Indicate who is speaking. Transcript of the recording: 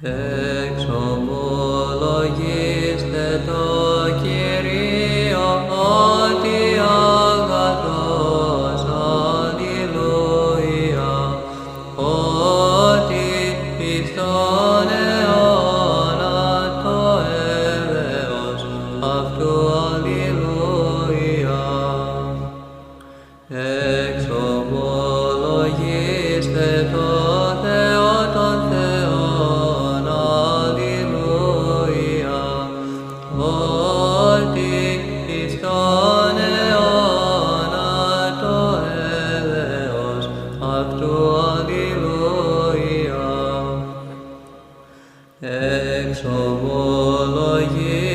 Speaker 1: Εξομολογήστε το Κυρίο ότι αγαθός, αλληλούια, ότι εις τον αιώνα το έλεος αυτού, αλληλούια. Εξομολογήστε το Θεό των Θεών, αλληλούια, ότι εις τον αιώνα το έλεος αυτού, αλληλούια. Εξομολογήστε